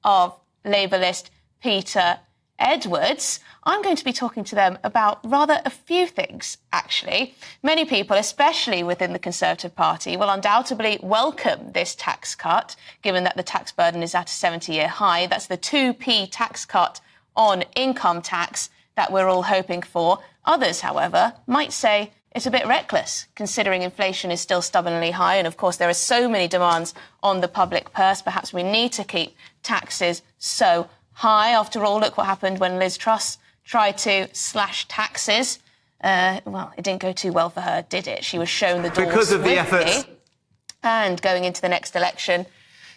of Labour list Peter Edwards. I'm going to be talking to them about rather a few things, actually. Many people, especially within the Conservative Party, will undoubtedly welcome this tax cut, given that the tax burden is at a 70-year high. That's the 2p tax cut on income tax that we're all hoping for. Others, however, might say it's a bit reckless, considering inflation is still stubbornly high. And, of course, there are so many demands on the public purse. Perhaps we need to keep taxes so high. After all, look what happened when Liz Truss tried to slash taxes. Well, it didn't go too well for her, did it? She was shown the door because of the efforts. And going into the next election,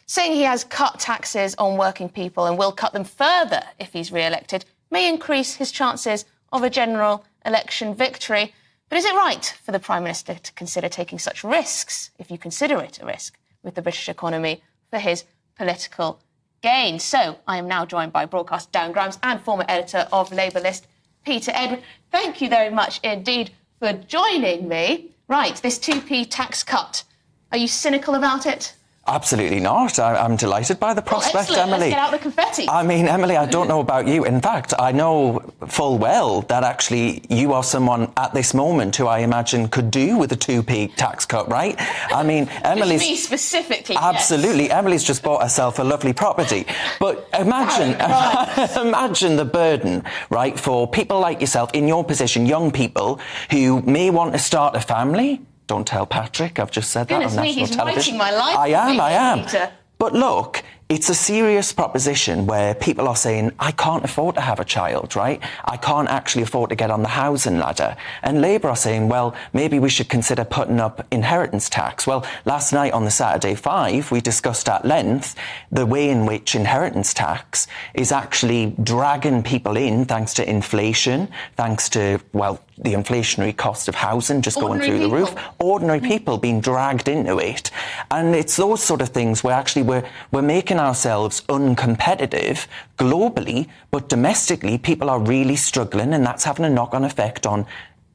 saying he has cut taxes on working people and will cut them further if he's re-elected, may increase his chances of a general election victory. But is it right for the Prime Minister to consider taking such risks, if you consider it a risk, with the British economy for his political gain? So I am now joined by broadcaster Darren Grimes and former editor of Labour list Peter Edwards. Thank you very much indeed for joining me. Right, this 2p tax cut. Are you cynical about it? Absolutely not. I'm delighted by the prospect, Emily. Let's get out the confetti. I mean, Emily, I don't know about you. In fact, I know full well that actually you are someone at this moment who I imagine could do with a 2p tax cut, right? I mean, Emily's... me specifically, absolutely. Yes. Emily's just bought herself a lovely property. But imagine the burden, right, for people like yourself in your position, young people who may want to start a family. Don't tell Patrick, I've just said that on national television. My life. I am. Peter. But look, it's a serious proposition where people are saying, I can't afford to have a child, right? I can't actually afford to get on the housing ladder. And Labour are saying, well, maybe we should consider putting up inheritance tax. Well, last night on the Saturday Five, we discussed at length the way in which inheritance tax is actually dragging people in thanks to inflation, thanks to, well, the inflationary cost of housing just going through the roof. Ordinary people being dragged into it. And it's those sort of things where actually we're making ourselves uncompetitive globally, but domestically people are really struggling, and that's having a knock-on effect on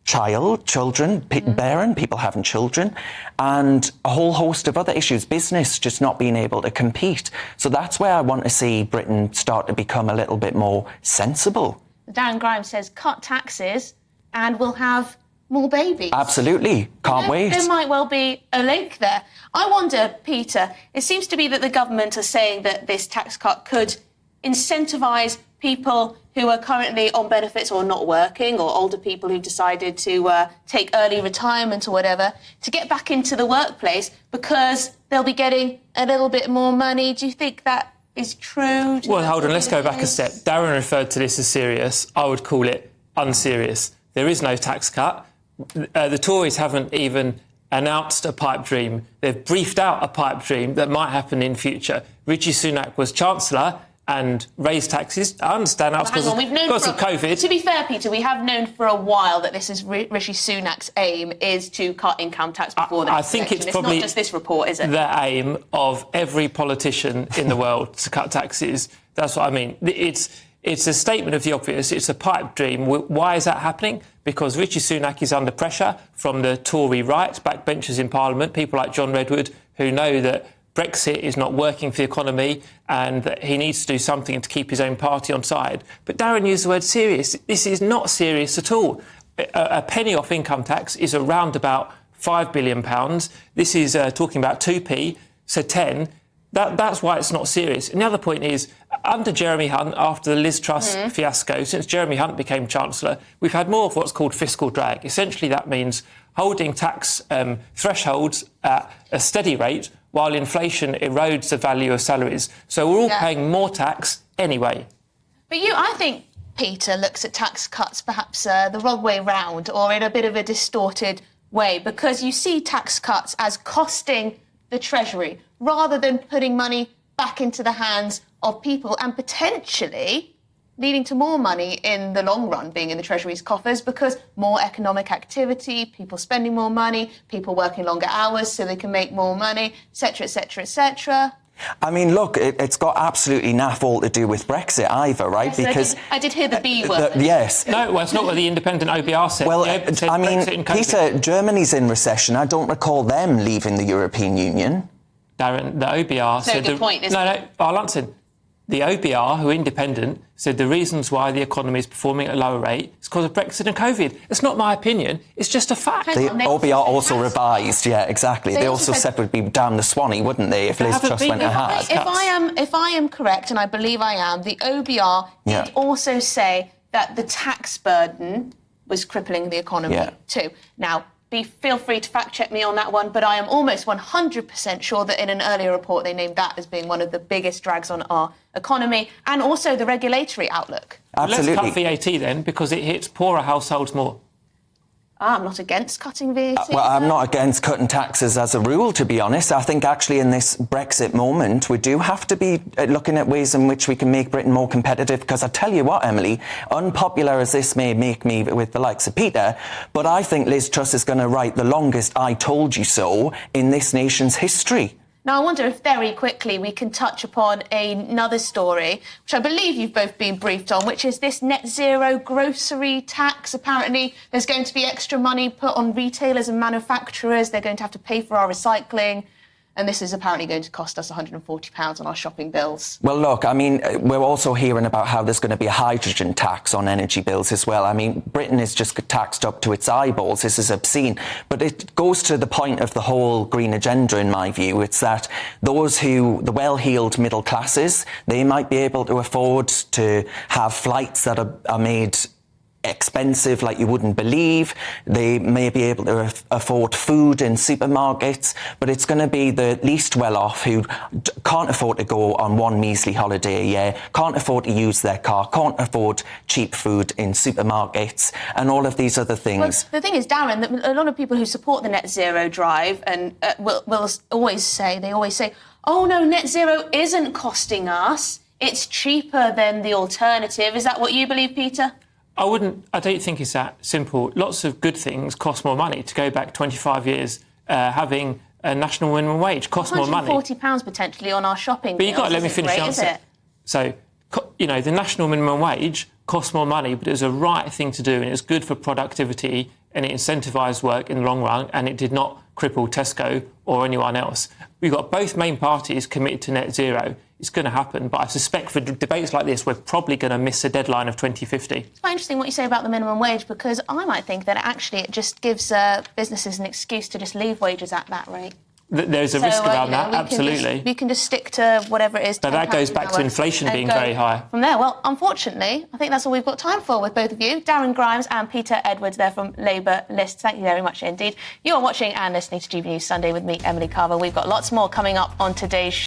children, bearing, people having children, and a whole host of other issues, business just not being able to compete. So that's where I want to see Britain start to become a little bit more sensible. Darren Grimes says cut taxes and we'll have more babies. Absolutely. Can't wait. There might well be a link there. I wonder, Peter, it seems to be that the government are saying that this tax cut could incentivise people who are currently on benefits or not working, or older people who've decided to take early retirement or whatever, to get back into the workplace because they'll be getting a little bit more money. Do you think that is true? Well, hold on, let's go back a step. Darren referred to this as serious. I would call it unserious. There is no tax cut. The Tories haven't even announced a pipe dream. They've briefed out a pipe dream that might happen in future. Rishi Sunak was Chancellor and raised taxes. I understand that's because of COVID. To be fair, Peter, we have known for a while that this is Rishi Sunak's aim is to cut income tax before the next election. It's probably not just this report, is it? The aim of every politician in the world to cut taxes. That's what I mean. It's a statement of the obvious. It's a pipe dream. Why is that happening? Because Rishi Sunak is under pressure from the Tory right, backbenchers in Parliament, people like John Redwood, who know that Brexit is not working for the economy and that he needs to do something to keep his own party on side. But Darren used the word serious. This is not serious at all. A penny off income tax is around about £5 billion. This is talking about 2p, so 10. That's why it's not serious. And the other point is, under Jeremy Hunt, after the Liz Truss fiasco, since Jeremy Hunt became Chancellor, we've had more of what's called fiscal drag. Essentially, that means holding tax thresholds at a steady rate while inflation erodes the value of salaries. So we're all paying more tax anyway. But I think, Peter, looks at tax cuts perhaps the wrong way round, or in a bit of a distorted way, because you see tax cuts as costing the Treasury rather than putting money back into the hands of people and potentially leading to more money in the long run being in the Treasury's coffers, because more economic activity, people spending more money, people working longer hours so they can make more money, etc., etc., etc. I mean, look, it's got absolutely naff all to do with Brexit either, right? Yes, because I did hear the B word. Yes. No, well, it's not what the independent OBR said. Well, I mean, Peter, Germany's in recession. I don't recall them leaving the European Union. Darren, the OBR said... Good point, isn't it? No, I'll answer. The OBR, who are independent, said the reasons why the economy is performing at a lower rate is because of Brexit and COVID. It's not my opinion, it's just a fact. The OBR also revised, yeah, exactly. They also said we'd be down the Swanee, wouldn't they, if Liz Truss went ahead? If I am correct, and I believe I am, the OBR did also say that the tax burden was crippling the economy too. Now, feel free to fact-check me on that one, but I am almost 100% sure that in an earlier report they named that as being one of the biggest drags on our economy and also the regulatory outlook. Absolutely. Let's cut VAT then, because it hits poorer households more. I'm not against cutting VAT. Well, I'm not against cutting taxes as a rule, to be honest. I think actually in this Brexit moment, we do have to be looking at ways in which we can make Britain more competitive, because I tell you what, Emily, unpopular as this may make me with the likes of Peter, but I think Liz Truss is going to write the longest I told you so in this nation's history. Now, I wonder if very quickly we can touch upon another story, which I believe you've both been briefed on, which is this net zero grocery tax. Apparently, there's going to be extra money put on retailers and manufacturers. They're going to have to pay for our recycling. And this is apparently going to cost us £140 on our shopping bills. Well, look, I mean, we're also hearing about how there's going to be a hydrogen tax on energy bills as well. I mean, Britain is just taxed up to its eyeballs. This is obscene. But it goes to the point of the whole green agenda, in my view. It's that those the well-heeled middle classes, they might be able to afford to have flights that are made expensive like you wouldn't believe. They may be able to afford food in supermarkets, but it's going to be the least well-off who can't afford to go on one measly holiday a year, can't afford to use their car, can't afford cheap food in supermarkets, and all of these other things. Well, the thing is, Darren, that a lot of people who support the net zero drive and will always say, oh no, net zero isn't costing us. It's cheaper than the alternative. Is that what you believe, Peter? I don't think it's that simple. Lots of good things cost more money. To go back 25 years, having a national minimum wage costs more money. £140 potentially on our shopping But you've got to let me finish the answer. So, the national minimum wage costs more money, but it was the right thing to do, and it was good for productivity, and it incentivised work in the long run, and it did not cripple Tesco or anyone else. We've got both main parties committed to net zero. It's going to happen, but I suspect for debates like this, we're probably going to miss a deadline of 2050. It's quite interesting what you say about the minimum wage, because I might think that actually it just gives businesses an excuse to just leave wages at that rate. There's a risk around that, absolutely. We can just stick to whatever it is. But that goes back to inflation being very high. From there, well, unfortunately, I think that's all we've got time for with both of you. Darren Grimes and Peter Edwards there from Labour List. Thank you very much indeed. You are watching and listening to GB News Sunday with me, Emily Carver. We've got lots more coming up on today's show.